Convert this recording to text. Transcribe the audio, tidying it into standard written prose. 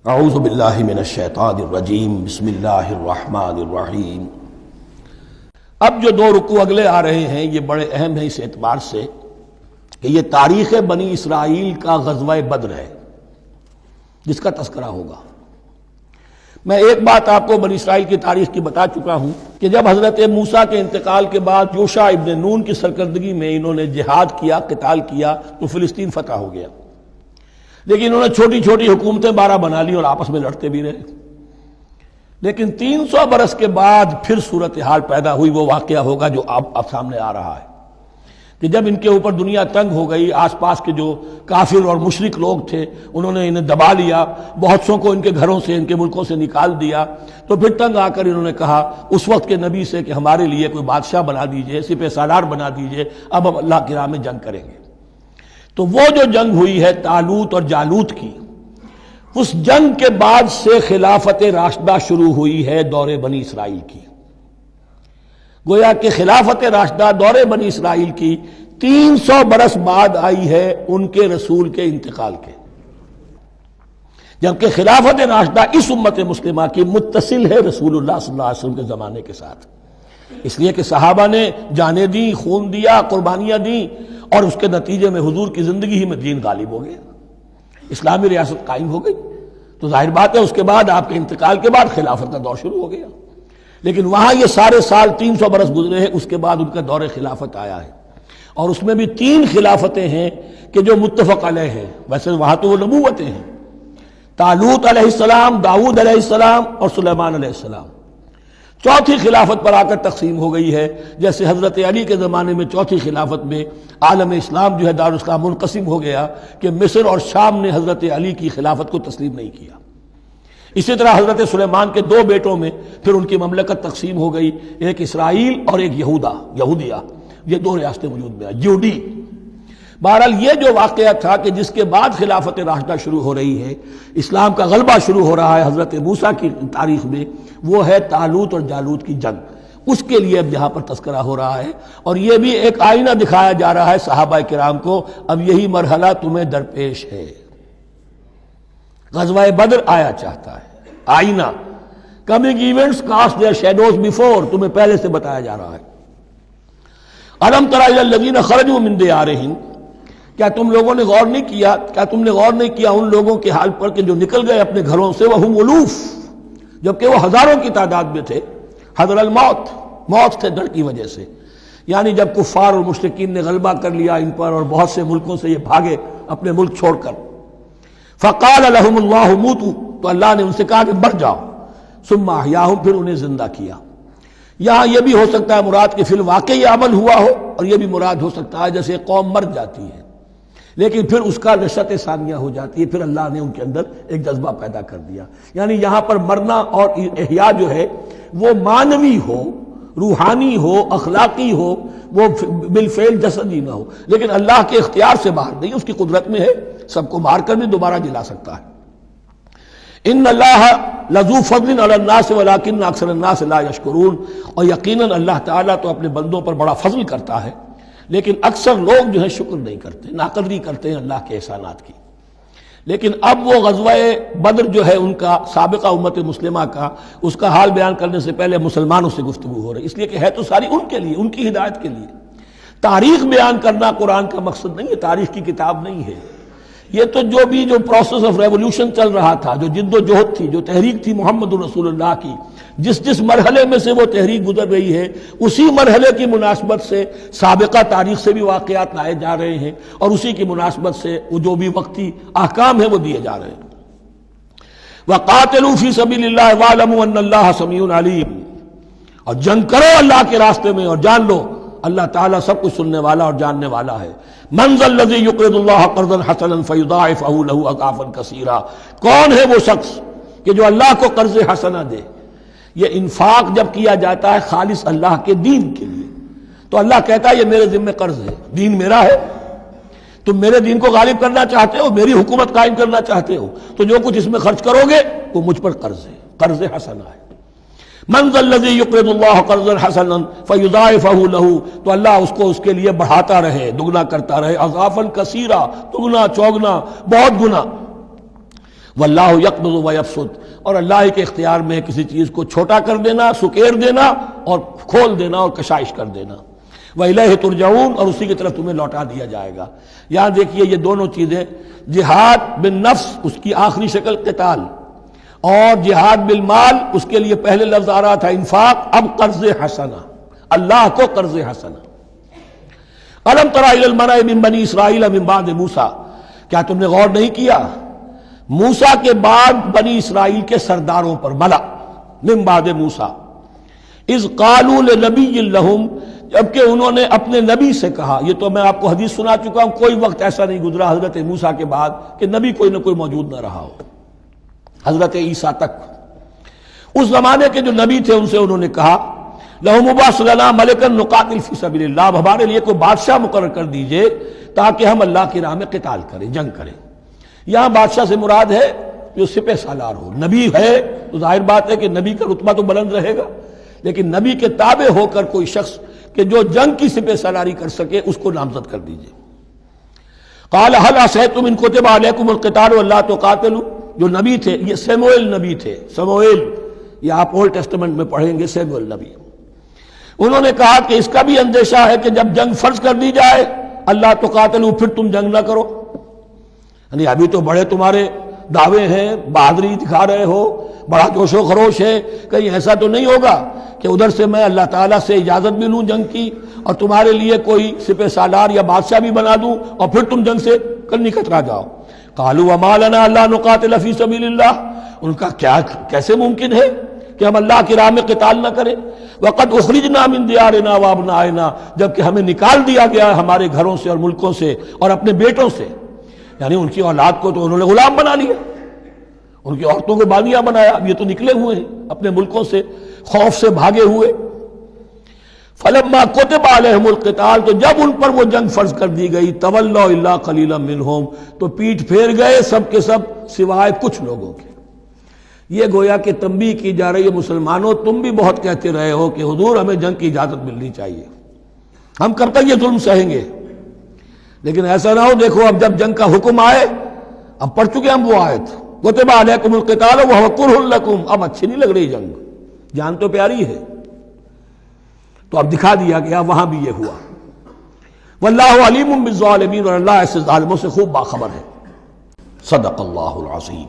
اعوذ باللہ من الشیطان الرجیم بسم اللہ الرحمن الرحیم۔ اب جو دو رکوع اگلے آ رہے ہیں یہ بڑے اہم ہیں اس اعتبار سے کہ یہ تاریخ بنی اسرائیل کا غزوہ بدر ہے جس کا تذکرہ ہوگا۔ میں ایک بات آپ کو بنی اسرائیل کی تاریخ کی بتا چکا ہوں کہ جب حضرت موسیٰ کے انتقال کے بعد یوشع ابن نون کی سرکردگی میں انہوں نے جہاد کیا، قتال کیا تو فلسطین فتح ہو گیا، لیکن انہوں نے چھوٹی چھوٹی حکومتیں 12 بنا لی اور آپس میں لڑتے بھی رہے۔ لیکن 300 برس کے بعد پھر صورتحال پیدا ہوئی، وہ واقعہ ہوگا جو اب سامنے آ رہا ہے کہ جب ان کے اوپر دنیا تنگ ہو گئی، آس پاس کے جو کافر اور مشرک لوگ تھے انہوں نے انہیں دبا لیا، بہت سوں کو ان کے گھروں سے ان کے ملکوں سے نکال دیا، تو پھر تنگ آ کر انہوں نے کہا اس وقت کے نبی سے کہ ہمارے لیے کوئی بادشاہ بنا دیجئے، سپہ سالار بنا دیجئے، اب ہم اللہ کی راہ میں جنگ کریں گے۔ تو وہ جو جنگ ہوئی ہے طالوت اور جالوت کی، اس جنگ کے بعد سے خلافت راشدہ شروع ہوئی ہے دور بنی اسرائیل کی۔ گویا کہ خلافت راشدہ دور بنی اسرائیل کی 300 برس بعد آئی ہے ان کے رسول کے انتقال کے، جبکہ خلافت راشدہ اس امت مسلمہ کی متصل ہے رسول اللہ صلی اللہ علیہ وسلم کے زمانے کے ساتھ، اس لیے کہ صحابہ نے جانیں دیں، خون دیا، قربانیاں دیں، اور اس کے نتیجے میں حضور کی زندگی ہی میں دین غالب ہو گیا، اسلامی ریاست قائم ہو گئی۔ تو ظاہر بات ہے اس کے بعد آپ کے انتقال کے بعد خلافت کا دور شروع ہو گیا، لیکن وہاں یہ سارے سال 300 برس گزرے ہیں، اس کے بعد ان کا دور خلافت آیا ہے، اور اس میں بھی 3 خلافتیں ہیں کہ جو متفق علیہ ہیں۔ ویسے وہاں تو وہ نبوتیں ہیں، طالوت علیہ السلام، داؤد علیہ السلام اور سلیمان علیہ السلام۔ چوتھی خلافت پر آ کر تقسیم ہو گئی ہے، جیسے حضرت علی کے زمانے میں چوتھی خلافت میں عالم اسلام جو ہے دارالاسلام منقسم ہو گیا کہ مصر اور شام نے حضرت علی کی خلافت کو تسلیم نہیں کیا۔ اسی طرح حضرت سلیمان کے 2 بیٹوں میں پھر ان کی مملکت تقسیم ہو گئی، ایک اسرائیل اور ایک یہودیہ، یہ 2 ریاستیں وجود میں آئی، یہودی۔ بہرحال یہ جو واقعہ تھا کہ جس کے بعد خلافت راشدہ شروع ہو رہی ہے، اسلام کا غلبہ شروع ہو رہا ہے حضرت موسیٰ کی تاریخ میں، وہ ہے طالوت اور جالوت کی جنگ۔ اس کے لیے اب یہاں پر تذکرہ ہو رہا ہے، اور یہ بھی ایک آئینہ دکھایا جا رہا ہے صحابہ کرام کو، اب یہی مرحلہ تمہیں درپیش ہے۔ غزوہ بدر آیا چاہتا ہے، آئینہ، coming events cast their shadows before, تمہیں پہلے سے بتایا جا رہا ہے۔ الم تر الی الذین خرجوا من دیارہم، کیا تم لوگوں نے غور نہیں کیا، کیا تم نے غور نہیں کیا ان لوگوں کے حال پر کہ جو نکل گئے اپنے گھروں سے، وہم الوف، جبکہ وہ ہزاروں کی تعداد میں تھے، حذر الموت، موت سے ڈر کی وجہ سے، یعنی جب کفار اور مشرکین نے غلبہ کر لیا ان پر اور بہت سے ملکوں سے یہ بھاگے اپنے ملک چھوڑ کر، فقال لهم اللہ موتوا، تو اللہ نے ان سے کہا کہ مر جاؤ، ثم احیاہم، پھر انہیں زندہ کیا۔ یہاں یہ بھی ہو سکتا ہے مراد کہ فی الواقع یہ عمل ہوا ہو، اور یہ بھی مراد ہو سکتا ہے جیسے قوم مر جاتی ہے لیکن پھر اس کا نشأت ثانیہ ہو جاتی ہے، پھر اللہ نے ان کے اندر ایک جذبہ پیدا کر دیا۔ یعنی یہاں پر مرنا اور احیاء جو ہے وہ معنوی ہو، روحانی ہو، اخلاقی ہو، وہ بالفعل جسدی نہ ہو، لیکن اللہ کے اختیار سے باہر نہیں، اس کی قدرت میں ہے، سب کو مار کر بھی دوبارہ جلا سکتا ہے۔ ان اللہ لذو فضل علی الناس ولکن اکثر الناس لا یشکرون، اور یقیناً اللہ تعالیٰ تو اپنے بندوں پر بڑا فضل کرتا ہے، لیکن اکثر لوگ جو ہے شکر نہیں کرتے، ناقدری کرتے ہیں اللہ کے احسانات کی۔ لیکن اب وہ غزوہ بدر جو ہے ان کا، سابقہ امت مسلمہ کا، اس کا حال بیان کرنے سے پہلے مسلمانوں سے گفتگو ہو رہی، اس لیے کہ ہے تو ساری ان کے لیے، ان کی ہدایت کے لیے۔ تاریخ بیان کرنا قرآن کا مقصد نہیں ہے، تاریخ کی کتاب نہیں ہے یہ، تو جو پروسیس آف ریولوشن چل رہا تھا، جو جد و جہد تھی، جو تحریک تھی محمد رسول اللہ کی، جس مرحلے میں سے وہ تحریک گزر رہی ہے، اسی مرحلے کی مناسبت سے سابقہ تاریخ سے بھی واقعات لائے جا رہے ہیں، اور اسی کی مناسبت سے وہ جو بھی وقتی احکام ہیں وہ دیے جا رہے ہیں۔ وَقَاتِلُوا فِي سَبِيلِ اللَّهِ وَاعْلَمُوا أَنَّ اللَّهَ سَمِيعٌ عَلِيمٌ، اور جنگ کرو اللہ کے راستے میں، اور جان لو اللہ تعالیٰ سب کچھ سننے والا اور جاننے والا ہے۔ مَنْ ذَا الَّذِي يُقْرِضُ اللَّهَ قَرْضًا حَسَنًا فَيُضَاعِفَهُ لَهُ أَضْعَافًا كَثِيرًا، کون ہے وہ شخص کہ جو اللہ کو قرض حسنہ دے؟ یہ انفاق جب کیا جاتا ہے خالص اللہ کے دین کے لیے، تو اللہ کہتا ہے یہ میرے ذمہ قرض ہے، دین میرا ہے، تم میرے دین کو غالب کرنا چاہتے ہو، میری حکومت قائم کرنا چاہتے ہو، تو جو کچھ اس میں خرچ کرو گے وہ مجھ پر قرض ہے، قرض حسنہ ہے۔ من ذا الذی یقرض اللہ قرضا حسنا فیضاعفہ لہ، تو اللہ اس کو اس کے لیے بڑھاتا رہے، دگنا کرتا رہے، اضعافا کثیرا، دگنا چوگنا، بہت گنا۔ واللہ یقبض ویبسط، اور اللہ کے اختیار میں کسی چیز کو چھوٹا کر دینا، سکیر دینا، اور کھول دینا اور کشائش کر دینا۔ وَإِلَيْهِ تُرْجَعُونَ، اور اسی کی طرف تمہیں لوٹا دیا جائے گا۔ یہاں دیکھیے یہ دونوں چیزیں، جہاد بالنفس اس کی آخری شکل قتال، اور جہاد بالمال اس کے لیے پہلے لفظ آ رہا تھا انفاق، اب قرض حسنہ، اللہ کو قرض حسنہ۔ الم تر الی الملأ من بنی اسرائیل من بعد موسیٰ، کیا تم نے غور نہیں کیا موسیٰ کے بعد بنی اسرائیل کے سرداروں پر، ملا من بعد موسیٰ، اذ قالوا لنبی لہم، جبکہ انہوں نے اپنے نبی سے کہا۔ یہ تو میں آپ کو حدیث سنا چکا ہوں، کوئی وقت ایسا نہیں گزرا حضرت موسیٰ کے بعد کہ نبی کوئی نہ کوئی موجود نہ رہا ہو، حضرت عیسیٰ تک۔ اس زمانے کے جو نبی تھے ان سے انہوں نے کہا لَهُمْ مُبَعَثْ لَنَا مَلِكًا نُقَاتِلْ فِي سَبِيلِ اللَّهِ، اب ہمارے لیے کوئی بادشاہ مقرر کر دیجئے تاکہ ہم اللہ کی راہ میں قتال کریں، جنگ کریں۔ یہاں بادشاہ سے مراد ہے جو سپہ سالار ہو۔ نبی ہے تو ظاہر بات ہے کہ نبی کا رتبہ تو بلند رہے گا، لیکن نبی کے تابع ہو کر کوئی شخص کہ جو جنگ کی سپہ سالاری کر سکے اس کو نامزد کر دیجئے۔ قال هل عصیتم ان کتب علیکم القتال الا تقاتلوا، جو نبی تھے یہ سیموئیل نبی تھے، سموئیل، یہ آپ اولڈ ٹیسٹمنٹ میں پڑھیں گے سیموئیل نبی۔ انہوں نے کہا کہ اس کا بھی اندیشہ ہے کہ جب جنگ فرض کر دی جائے اللہ تقاتلوا، پھر تم جنگ نہ کرو، یعنی ابھی تو بڑے تمہارے دعوے ہیں، بہادری دکھا رہے ہو، بڑا جوش و خروش ہے، کہیں ایسا تو نہیں ہوگا کہ ادھر سے میں اللہ تعالیٰ سے اجازت بھی لوں جنگ کی اور تمہارے لیے کوئی سپہ سالار یا بادشاہ بھی بنا دوں اور پھر تم جنگ سے کرنی کترا جاؤ۔ قالوا وما لنا الا نقاتل فی سبیل اللہ، ان کا کیا کیسے ممکن ہے کہ ہم اللہ کی راہ میں قتال نہ کریں؟ وقد اخرجنا من دیارنا وابنائنا، جبکہ ہمیں نکال دیا گیا ہے ہمارے گھروں سے اور ملکوں سے اور اپنے بیٹوں سے، یعنی ان کی اولاد کو تو انہوں نے غلام بنا لیا، ان کی عورتوں کو باندیاں بنایا، اب یہ تو نکلے ہوئے ہیں اپنے ملکوں سے، خوف سے بھاگے ہوئے۔ فلما كتب علیہم القتال، تو جب ان پر وہ جنگ فرض کر دی گئی، تولوا الا قلیلا منہم، تو پیٹھ پھیر گئے سب کے سب سوائے کچھ لوگوں کے۔ یہ گویا کہ تنبیہ کی جا رہی ہے مسلمانوں، تم بھی بہت کہتے رہے ہو کہ حضور ہمیں جنگ کی اجازت ملنی چاہیے، ہم کب تک یہ ظلم سہیں گے؟ لیکن ایسا نہ ہو، دیکھو اب جب جنگ کا حکم آئے، اب پڑھ چکے ہم وہ آیت کتب علیکم القتال وہو کرہ لکم، اب اچھی نہیں لگ رہی جنگ، جان تو پیاری ہے، تو اب دکھا دیا گیا وہاں بھی یہ ہوا۔ واللہ علیم بالظالمین، اور اللہ ایسے ظالموں سے خوب باخبر ہے۔ صدق اللہ العظیم۔